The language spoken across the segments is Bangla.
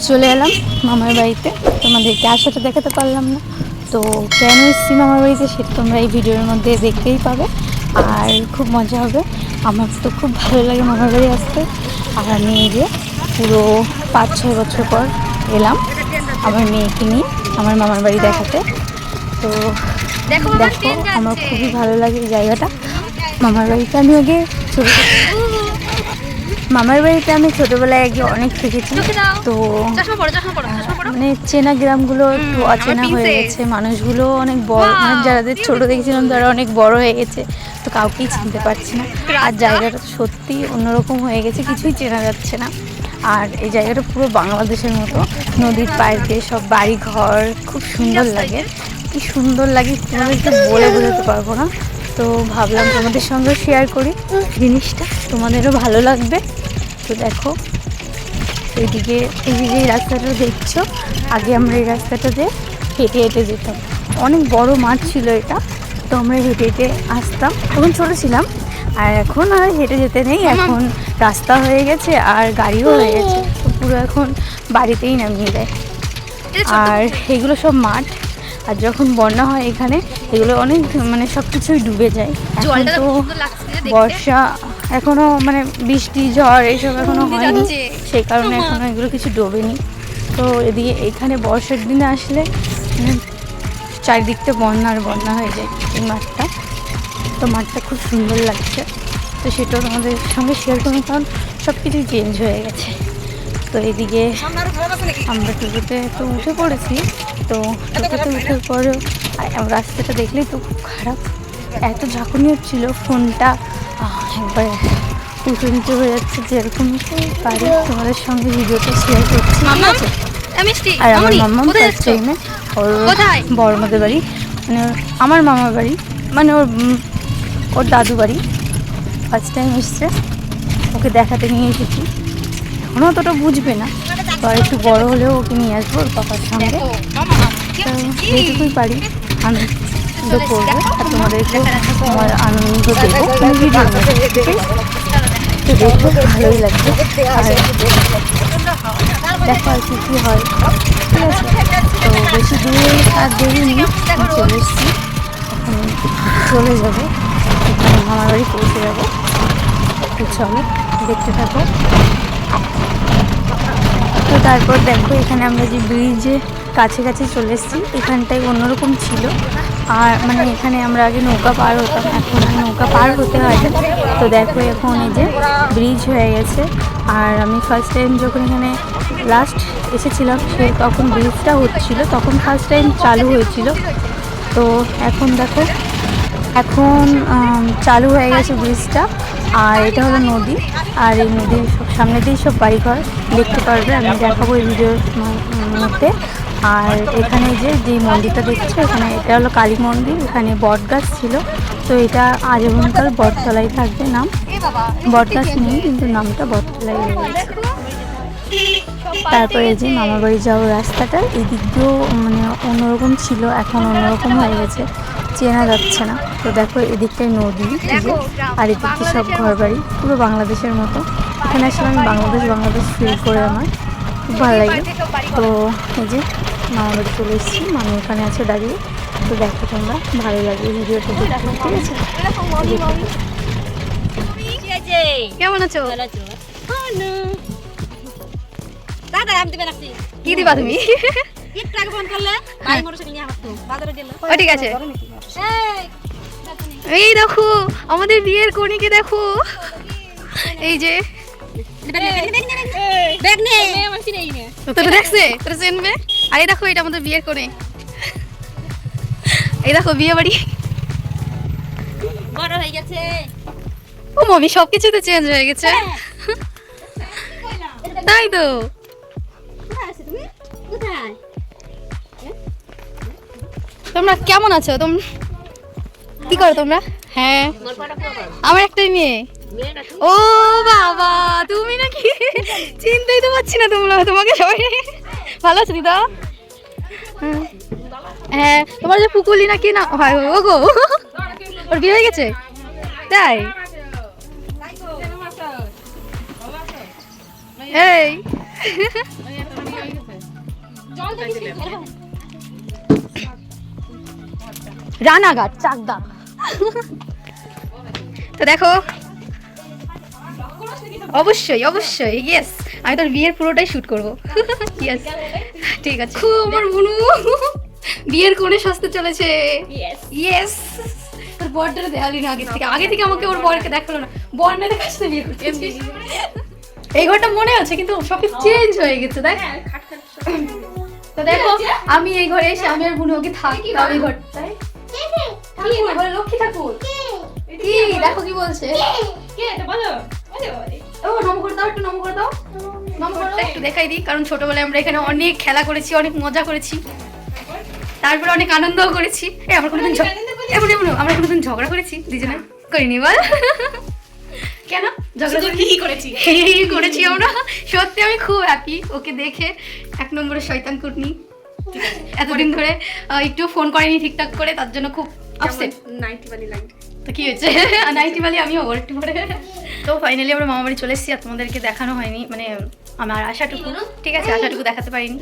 চলে এলাম মামার বাড়িতে। তোমাদেরকে আসাটা দেখাতে পারলাম না, তো কেন এসেছি মামার বাড়িতে সেটা তোমরা এই ভিডিওর মধ্যে দেখতেই পাবে। আর খুব মজা হবে, আমার তো খুব ভালো লাগে মামার বাড়ি আসতে। আর আমি এই যে পুরো 5-6 বছর পর এলাম আমার মেয়েকে নিয়ে আমার মামার বাড়ি দেখাতে। তো দেখো আমার খুবই ভালো লাগে এই জায়গাটা। মামার বাড়িতে আমি আগে মামার বাড়িতে আমি ছোটোবেলায় আগে অনেক থেকেছি, তো মানে চেনা গ্রামগুলো একটু অচেনা হয়ে গেছে, মানুষগুলো অনেক বড়, মানে যাদের ছোটো দেখেছিলাম তারা অনেক বড় হয়ে গেছে, তো কাউকেই চিনতে পারছি না। আর জায়গাটা সত্যি অন্যরকম হয়ে গেছে, কিছুই চেনা যাচ্ছে না। আর এই জায়গাটা পুরো বাংলাদেশের মতো, নদীর পাড়ে সব বাড়ি ঘর, খুব সুন্দর লাগে। কি সুন্দর লাগে তোমাদেরকে বলে বোঝাতে পারবো না। তো ভাবলাম তোমাদের সঙ্গে শেয়ার করি জিনিসটা, তোমাদেরও ভালো লাগবে। তো দেখো এইদিকে এই যে রাস্তাটা দেখছো, আগে আমরা এই রাস্তাটা দিয়ে হেঁটে হেঁটে যেতাম। অনেক বড় মাঠ ছিল এটা, তো আমরা হেঁটে হেঁটে আসতাম, তখন ছোটো ছিলাম। আর এখন আর হেঁটে যেতে নেই, এখন রাস্তা হয়ে গেছে আর গাড়িও হয়ে গেছে, তো পুরো এখন বাড়িতেই নামিয়ে দেয়। আর এগুলো সব মাঠ, আর যখন বন্যা হয় এখানে এগুলো অনেক মানে সব কিছুই ডুবে যায়। এখন তো বর্ষা এখনও মানে বৃষ্টি ঝড় এইসব এখনও হয়নি, সেই কারণে এখনও এগুলো কিছু ডোবেনি। তো এদিকে এখানে বর্ষার দিনে আসলে চারিদিকটা বন্যা আর বন্যা হয়ে যায় এই মাঠটা। তো মাঠটা খুব সুন্দর লাগছে, তো সেটাও তোমাদের সঙ্গে শেয়ার করুন, কারণ সব কিছুই চেঞ্জ হয়ে গেছে। তো এদিকে আমরা টোটোতে তো উঠে পড়েছি, তো টোটোতে উঠে পরেও রাস্তাটা দেখলেই তো খুব খারাপ, এত ঝাঁকুনি হচ্ছিলো, ফোনটা একবার উঠে নিচে হয়ে যাচ্ছে, যেরকম পারি তোমাদের সঙ্গে ভিডিওটা শেয়ার করছি। আর আমার মামা ফার্স্ট টাইমে ওর বড়মাদের বাড়ি, মানে আমার মামার বাড়ি, মানে ওর দাদু বাড়ি ফার্স্ট টাইম এসছে, ওকে দেখাতে নিয়ে এসেছি। এখনও অতটা বুঝবে না, তো আর একটু বড়ো হলেও ওকে নিয়ে আসবো ওর পাপার সঙ্গে। তো যেটুকুই পারি আমি তো করবো, আর তোমাদেরকে আমার আনন্দ দেবো ভিডিওর মধ্যে, ঠিক আছে? তো দেখবো, ভালোই লাগবে। আর দেখো আর কি কী হয়, ঠিক আছে? তো বেশি দূরে আর দেরি নেই, আমি চলে এসেছি, এখন চলে যাবো, মামার বাড়ি পৌঁছে যাবো। তো চলো দেখতে থাকো। তো তারপর দেখো এখানে আমরা যে ব্রিজে কাছাকাছি চলে এসেছি, এখানটায় অন্যরকম ছিল। আর মানে এখানে আমরা আগে নৌকা পার হতাম, এখন আর নৌকা পার হতে হয় না। তো দেখো এখন এই যে ব্রিজ হয়ে গেছে। আর আমি ফার্স্ট টাইম যখন এখানে লাস্ট এসেছিলাম তখন ব্রিজটা হচ্ছিল, তখন ফার্স্ট টাইম চালু হয়েছিল। তো এখন দেখো এখন চালু হয়ে গেছে ব্রিজটা। আর এটা হলো নদী, আর এই নদীর সামনেতেই সব বাড়িঘর দেখতে পারবে, আমি দেখাবো এই ভিডিওর মধ্যে। আর এখানে যে মন্দিরটা দেখছো, এখানে এটা হলো কালী মন্দির, এখানে বট গাছ ছিল, তো এটা আজীবনকাল বটতলাই থাকবে। নাম বট গাছ নেই, কিন্তু নামটা বটতলাই রয়েছে। তারপরে যে মামার বাড়ি যাওয়ার রাস্তাটা এই দিক দিয়েও মানে অন্যরকম ছিল, এখন অন্যরকম হয়ে গেছে, চেনা যাচ্ছে না। তো দেখো এদিকটাই নদী, আর এদিকটা সব ঘর বাড়ি, পুরো বাংলাদেশের মতো। এখানে আসলে আমি বাংলাদেশ ফিল করে আমার খুব ভালো লাগে। তো এই যে মামার বাড়ি চলে এসেছি, মামি এখানে আছে দাঁড়িয়ে। তো দেখো তোমরা, ভালো লাগে ভিডিওটা দেখতে, ঠিক আছে? কেমন আছো? কি দিবা তুমি? ঠিক আছে। এই দেখো আমাদের বিয়ের কনেকে দেখো, এই যে দেখছে তোরা চেনবে। আর এই দেখো এটা আমাদের বিয়ের কোণে, এই দেখো বিয়ে বাড়ি বড় হয়ে গেছে। ও মমি সবকিছু তো চেঞ্জ হয়ে গেছে, তাই তো। তোমরা কেমন আছো? তোমরা কি করো তোমরা? হ্যাঁ আমার একটাই মেয়ে। ও বাবা, তুমি নাকি? চিনতেই তো পারছি না তোমাকে সবাই। ভালো আছো দিদা? হ্যাঁ তোমার যে পুকুলি নাকি না হয়, ও গো ওর বিয়ে হয়ে গেছে তাই? এই রানাঘাট চাকদা। তো দেখো অবশ্যই অবশ্যই ইয়েস, আমি তোর বিয়ের পুরোটাই শুট করবো। ইয়েস ঠিক আছে। আমার বুনু বিয়ের কোণে সাজতে চলেছে। ইয়েস তোর বরটারে দেখালি না আগে থেকে আমাকে ওর বরকে দেখালো না, বর না দেখে আসতে বিয়ে করতে। এই ঘরটা মনে আছে কিন্তু সব চেঞ্জ হয়ে গেছে দেখ। তো দেখো আমি এই ঘরে এসে আমি আর বুনু ওকে থাকতাম এই ঘরটায়। লক্ষ্মী ঠাকুর কি দেখো কি বলছে, ও নম করে দাও, একটু নম করে দাও, নম করে দাও একটু দেখাই দিই। কারণ ছোটবেলায় আমরা এখানে অনেক খেলা করেছি, অনেক মজা করেছি, তারপরে অনেক আনন্দও করেছি। আমরা কোনোদিন আমরা কোনোদিন ঝগড়া করেছি দুজনে? করিনি বল? কেন ঝগড়া করেছি আমরা। সত্যি আমি খুব হ্যাপি ওকে দেখে। 1 নম্বরে শয়তান কুটনি, এতদিন ধরে একটু ফোন করেনি ঠিকঠাক করে, তার জন্য খুব আপসেট। তো কি হয়েছে, নাইটি বালি আমিও একটু করে। তো ফাইনালি আমরা মামা বাড়ি চলে এসেছি, আর তোমাদেরকে দেখানো হয়নি, মানে আমার আশাটুকু, ঠিক আছে আশাটুকু দেখাতে পারিনি।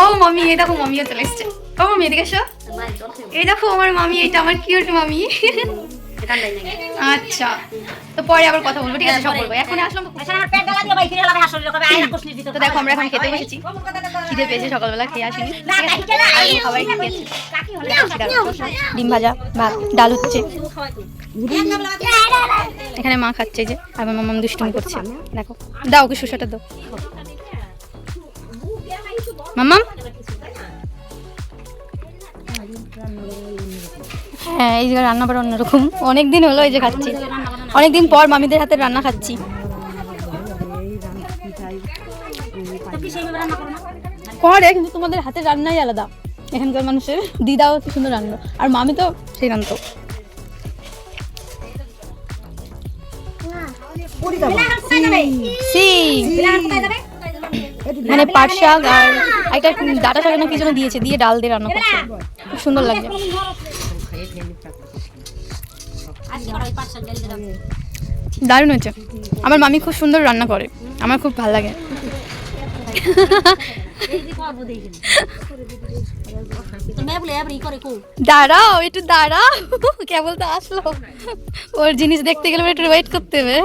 ও মামি এই দেখো, মামিও চলে এসছে। ও মামি এদিকে এসো, এই দেখো আমার মামি, এটা আমার কিউট মামি। আচ্ছা তো পরে আবার কথা বলবো, ঠিক আছে সব বলবো। এখন আসলাম তো দেখো আমরা এখন খেতে বসেছি, খিদে পেয়েছে, সকালবেলা খেয়ে আসিনি, খাবার খেয়েছি। ডিম ভাজা, ভাত, ডাল হচ্ছে, এখানে মা খাচ্ছে যে, আর আমার মাম্মাম দুষ্টুমি করছে। দেখো দাও ওকে সুসাটা দাও মাম্মাম। হ্যাঁ এই জায়গায় রান্না বাড়া অন্যরকম, অনেকদিন হলো এই যে খাচ্ছি, অনেকদিন পর মামিদের হাতের রান্না খাচ্ছি। করে কিন্তু তোমাদের হাতের রান্নাই আলাদা, এখানকার মানুষের। দিদাও কি সুন্দর রান্না, আর মামি তো সেই রান্না। মানে পাট শাক আর একটা ডাটা শাক না কি যেন দিয়েছে, দিয়ে ডাল দিয়ে রান্না করছে, খুব সুন্দর লাগছে। দারুণ হয়েছে, আমার মামি খুব সুন্দর রান্না করে, আমার খুব ভালো লাগে। দাঁড়াও একটু দাঁড়াও, কেবল তো আসলো, ওর জিনিস দেখতে গেলে একটু ওয়েট করতে হবে।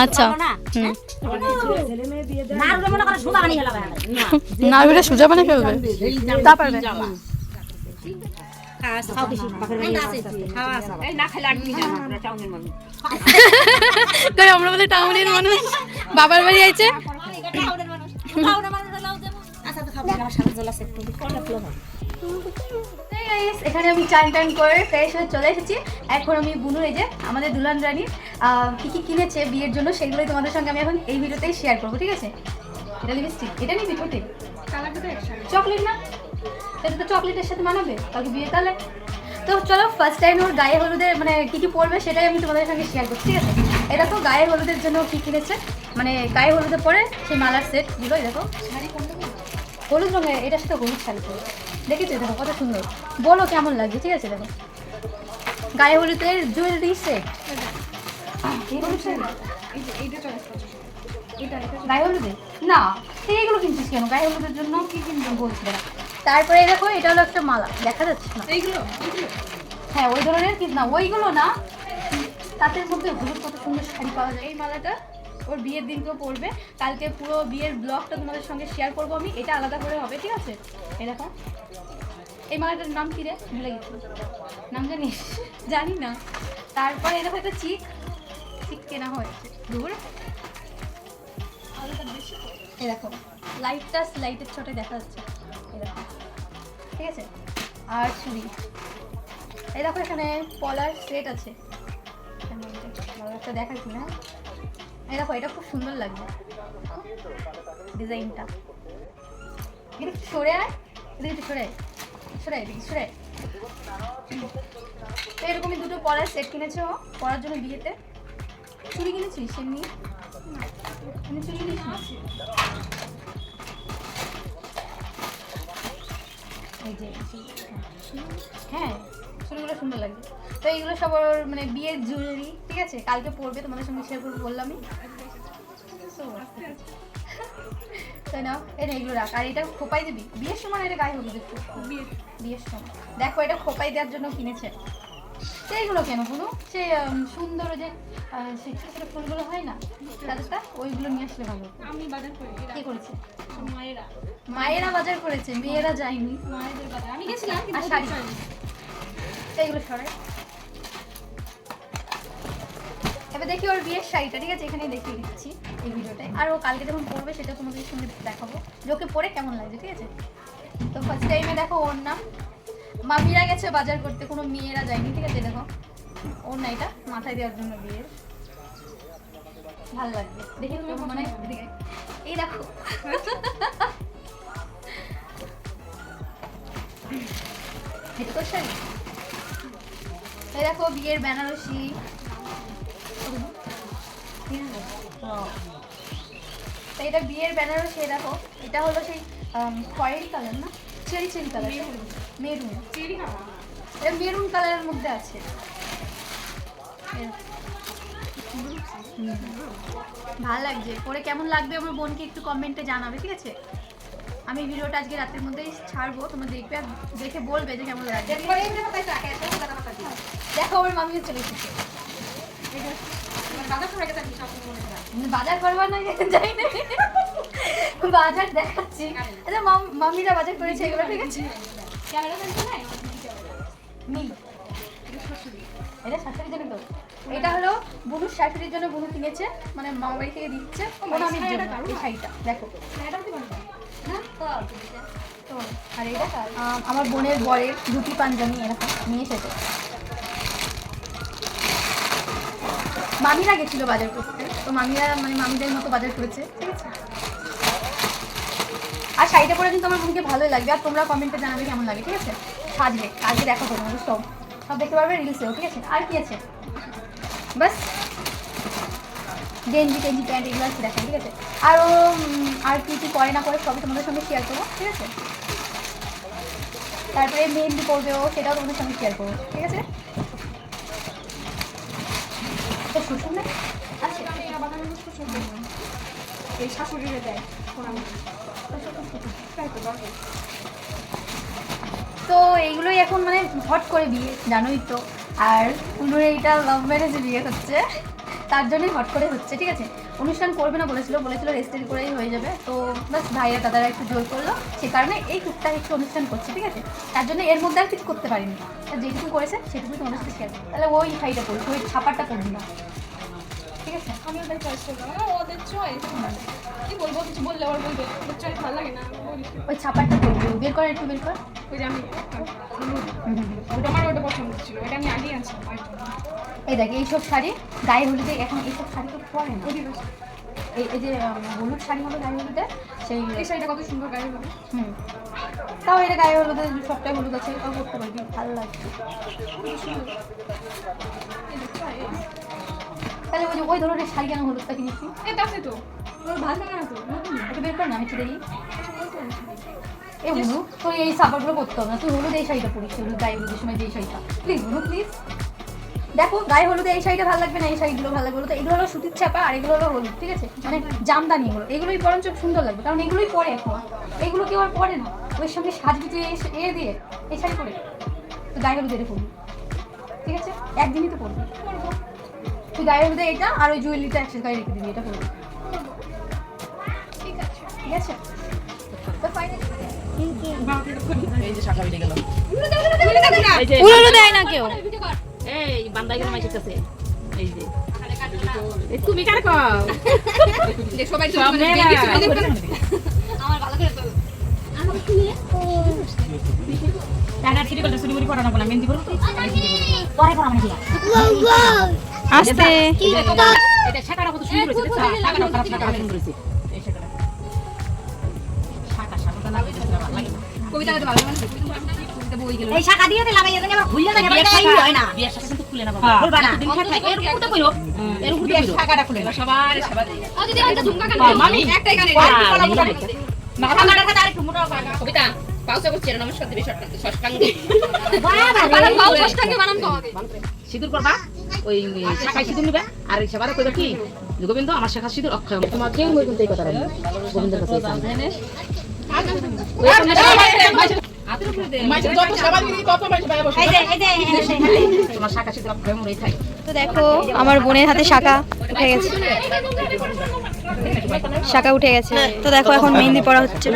আচ্ছা নাড়ুটা সোজা বানিয়ে ফেলবে, তা পারবে। আমরা বলে টাউনের মানুষ, বাবার বাড়ি আছে। এখানে আমি চান টান করে ফ্রেশ হয়ে চলে এসেছি। এখন আমি বুনুর এই যে আমাদের দুলহান রানীর কি কি কিনেছে বিয়ের জন্য, সেগুলোই তোমাদের সঙ্গে আমি এখন এই ভিডিওতেই শেয়ার করবো, ঠিক আছে? এটা লিপস্টিক, এটা নিবি ঠোঁটে চকলেট না, এটা তো চকলেটের সাথে মানাবে কালকে বিয়ে তাহলে। তো চলো ফার্স্ট টাইম ওর গায়ে হলুদের মানে কী কী পরবে সেটাই আমি তোমাদের সঙ্গে শেয়ার করছি, ঠিক আছে? এটা তো গায়ে হলুদের জন্য কী কিনেছে, মানে গায়ে হলুদে পরে সেই মালার সেটগুলো, দেখো হলুদ রঙের, এটার সাথে হলুদ শাড়ি পরে দেখেছো, দেখো কত সুন্দর, বলো কেমন লাগছে, ঠিক আছে? দেখো গায়ে হলুদের জুয়েলারি সেট, গায়ে হলুদে না এইগুলো কিনছিস কেন? গায়ে হলুদের জন্য কি কিনবো বলছি না। তারপরে দেখো এটা হলো একটা মালা, দেখা যাচ্ছে না এইগুলো? হ্যাঁ ওই ধরনের কি না, ওইগুলো না, তাদের মধ্যে হলুদ কত সুন্দর শাড়ি পাওয়া যায়। এই মালাটা ওর বিয়ের দিনকেও পরবে, কালকে পুরো বিয়ের ব্লগটা তোমাদের সঙ্গে শেয়ার করবো আমি, এটা আলাদা করে হবে, ঠিক আছে? এই দেখো এই মালাটার নাম কি রে, ভুলে গেছি, নাম জানিস? জানি না। তারপরে এই দেখো একটা চিক কেনা হয়েছে, দূর এই দেখো লাইটের ছোটে দেখা যাচ্ছে, এই দেখো ঠিক আছে? আর চুড়ি, এই দেখো এখানে পলার সেট আছে, একটা দেখা কি না, এই দেখো এটা খুব সুন্দর লাগবে ডিজাইনটা। এটা একটু সরে আয়, এদিকে একটু সরে এদিকে সরে। তো এরকমই দুটো পলার সেট কিনেছে ও পরার জন্য বিয়েতে। চুড়ি কিনেছিস এমনি? চুড়ি কিনিস না? এই যে হ্যাঁ চুড়িগুলো সুন্দর লাগছে। তো এইগুলো সব ওর মানে বিয়ের জুয়েলারি, ঠিক আছে? কালকে পরবে, তোমাদের সঙ্গে শেয়ার করবো বললামই। তাই না, এটা এগুলো রাখ। আর এটা খোপাই দিবি বিয়ের সময়, এটা গায়ে হলুদ একটু বিয়ের সময়। দেখো এটা খোপাই দেওয়ার জন্য কিনেছে। সেইগুলো কেন কোনো সে সুন্দর যে সেই ছোটো ছোটো ফুলগুলো হয় না দাদাটা, ওইগুলো নিয়ে আসলে ভালো। আমি বাজার করি। কে করেছে? মায়েরা। মায়েরা বাজার করেছে, মেয়েরা যায়নি। মায়েদের বাজার আমি গেছিলাম কিন্তু আর শাড়ি শাড়ি এইগুলো সরাই। এবার দেখি ওর বিয়ের শাড়িটা, ঠিক আছে এখানেই দেখিয়ে দিচ্ছি এই ভিডিওটায়। আর ও কালকে যখন পরবে সেটা তোমাদের সঙ্গে দেখাবো যে ওকে পরে কেমন লাগছে, ঠিক আছে। তো ফার্স্ট টাইমে দেখো ওর নাম, মামিরা গেছে বাজার করতে, কোনো মেয়েরা যায়নি, ঠিক আছে। দেখো ওর না এটা মাথায় দেওয়ার জন্য বিয়ের, ভালো লাগবে দেখে তুমি মানে এই দেখো এটা তোর শাড়ি। এই দেখো বিয়ের বেনারসি, তো এটা বিয়ের বেনারসি। দেখো এটা হলো সেই খয়েরি কালার না, চেরি কালার, মেরুন, এটা মেরুন কালারের মধ্যে আছে। ভালো লাগছে পরে, কেমন লাগবে আমার বোনকে একটু কমেন্টে জানাবে, ঠিক আছে। আমি ভিডিওটা আজকে রাতের মধ্যেই ছাড়বো, তোমরা দেখবে আর দেখে বলবে যে কেমন লাগছে। দেখো আমার মামিও চলে এসেছে। বাজার করবার না যাই না, বাজার দেখাচ্ছি। আচ্ছা মামিরা বাজার করেছে এগুলো, ঠিক আছে। এটা শাশুড়ির জন্য তো, এটা হলো বুনুর শাশুড়ির জন্য, বুনু কিনেছে মানে মামা বাড়ি থেকে দিচ্ছে মামির জন্য এই শাড়িটা। দেখো তো আর এটা আমার বোনের বরের ধুতি পাঞ্জাবি এরকম নিয়ে এসেছে। মামিরা গেছিল বাজার করতে, তো মামিরা মানে মামিদের মতো বাজার করেছে, ঠিক আছে। আর শাড়িটা পরে কিন্তু আমার বোনকে ভালোই লাগবে, আর তোমরা কমেন্টে জানাবে কেমন লাগে, ঠিক আছে। সাজবে আজকে দেখো তোমাদের সব দেখতে পারবে রিলসেও, ঠিক আছে। আর কি আছে বাস গেঞ্জি প্যান্ট এগুলো আছে দেখো, ঠিক আছে। আরও আর কি কি করে না করে সবই তোমাদের সঙ্গে শেয়ার করবো, ঠিক আছে। তারপরে মেহেন্দি করবেও, সেটাও তোমাদের সঙ্গে শেয়ার করবো, ঠিক আছে। তো শ্বশুর নেই আচ্ছা, এই শাশুড়িরে দেয়। তো এইগুলোই এখন মানে হট করে বিয়ে, জানোই তো। আর উনুর এইটা লাভ ম্যারেজে বিয়ে হচ্ছে, তার জন্যই হট করে হচ্ছে, ঠিক আছে। অনুষ্ঠান করবে না বলেছিল রেজিস্ট্রি করেই হয়ে যাবে। তো বাস ভাইয়া দাদারা একটু জোর করলো, সে কারণে এই টুকটাক একটু অনুষ্ঠান করছে, ঠিক আছে। তার জন্য এর মধ্যে আর কিছু করতে পারিনি, যেটুকু করেছে সেটুকুই তোমাদের সাথে শেয়ার করবো। তাহলে ওই শাড়িটা পড়ি, ওই ছাপারটা পড়বি না, ঠিক আছে। আমি ওদের চয়েস করলাম, ওদের চয়েস কি বলবো, কিছু বললে আবার বলবে ওদের চয়েস ভালো লাগে না। ওই ছাপারটা পড়বি, বের কর একটু বের কর। ওই যে আমি ওটা আমার ওটা পছন্দ ছিল, এটা আমি আগেই আনছি। এই দেখ এইসব শাড়ি গায়ে হলুদে, এখন এইসব শাড়ি তো পরে না। এই যে হলুদ শাড়ি হবে গায়ে হলুদে, সেই এই শাড়িটা কত সুন্দর গায়ে হবে। তাও এটা গায়ে হলুদে সবটাই হলুদ আছে, এটাও করতে পারবি, ভালো লাগছে। তাহলে ওই যে ওই ধরনের শাড়ি কেন হলুদটা কিনেছি? এটা আছে তো, ভালো লাগে না তো, একটু বের কর না, আমি একটু দেখি। এই হলুদ তোর এই সাপারগুলো করতে হবে না, তুই হলুদ এই শাড়িটা পরিস, হলুদ গায়ে হলুদের সময় যে এই শাড়িটা প্লিজ হলুদ প্লিজ। দেখো গায়ে হলুদে এই শাড়িটা ভালো লাগবে না, এই শাড়িগুলো ভালো লাগবে। তো এগুলো হলো সুতির ছাপা আর এগুলো হলো হলুদ, ঠিক আছে। মানে জামদানি এগুলোই বরঞ্চ সুন্দর লাগবে, কারণ এগুলোই পরে এখন, এগুলো কেউ আর পরে না। ওই সঙ্গে সাজবি যে দিয়ে এই শাড়ি পরে, তো গায়ে হলুদ এটা পরবি, ঠিক আছে। একদিনই তো পরবি, তুই গায়ে হলুদে এটা আর ওই জুয়েলারিটা একসাথে গায়ে রেখে দিবি, এটা পরবি, ঠিক আছে, ঠিক আছে। তো ফাইনালি এই যে শাখা উঠে গেল, উড়ানো দেয় না কেউ। এই বান্দাই গেল মাইকের কাছে, এই যে তুমি কার কও সবাই সব মেয়েরা আমার ভালো করে তো টাকা ছিড়ে গেল, চুরি করে পড়ানো বলা মেহেন্দি করব পরে পড়া মানে কি আস্তে এটা শাখাটা কত সুন্দর হয়েছে, শাখাটা খারাপ না, খারাপ সুন্দর হয়েছে এই শাখাটা, শাখাটা লাগে না, ভালো লাগে না। কবিতা তো ভালো মানে কবিতা বই গেল। এই শাখা দিয়ে লাগাই জানি আবার খুললে না, বিয়ে হয় না, বিয়ের শাখা কিন্তু খুলে না বাবা, খুলবা না, দিন খায় এর উপরে কইরো, এর উপরে কইরো শাখাটা খুলে না, সবার সবার ও দিদি একটা ঝুমকা গান মামি একটাই গানে না শাখাটার কথা আরেকটু মোটা কবিতা পাউসা করছি, নমস্কার দেবী ষষ্ঠাঙ্গে বানান পাও ষষ্ঠাঙ্গে বানান তো আগে সিঁদুর করবা ওই শাখায় সিঁদুর নিবে আর সবার কইবে কি গোবিন্দ আমার শাখা সিঁদুর অক্ষয় তোমার কেউ মই কিন্তু এই কথা রাখবে গোবিন্দের কাছে তোমার শাখা সিঁদুর অক্ষয় মরেই থাকে। তো দেখো আমার বোনের হাতে শাখা উঠে গেছে, শাখা উঠে গেছে। তো দেখো এখন মেহেন্দি পড়া হচ্ছে।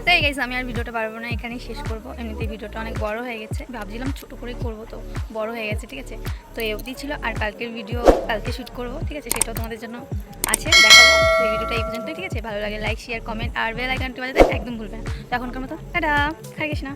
তাই গাইস আমি আর ভিডিওটা পারবো না, এখানেই শেষ করবো। এমনিতেই ভিডিওটা অনেক বড় হয়ে গেছে, ভাবছিলাম ছোট করে করবো তো বড় হয়ে গেছে, ঠিক আছে। তো এই অবধি ছিল, আর কালকের ভিডিও কালকে শ্যুট করবো, ঠিক আছে, সেটাও তোমাদের জন্য আছে, দেখাবো। তো এই ভিডিওটা এই পর্যন্তই, ঠিক আছে। ভালো লাগে লাইক শেয়ার কমেন্ট আর বেল আইকনটি বাজাতে একদম ভুলবে না। তো এখনকার মতো টাটা, খাই গেছি না।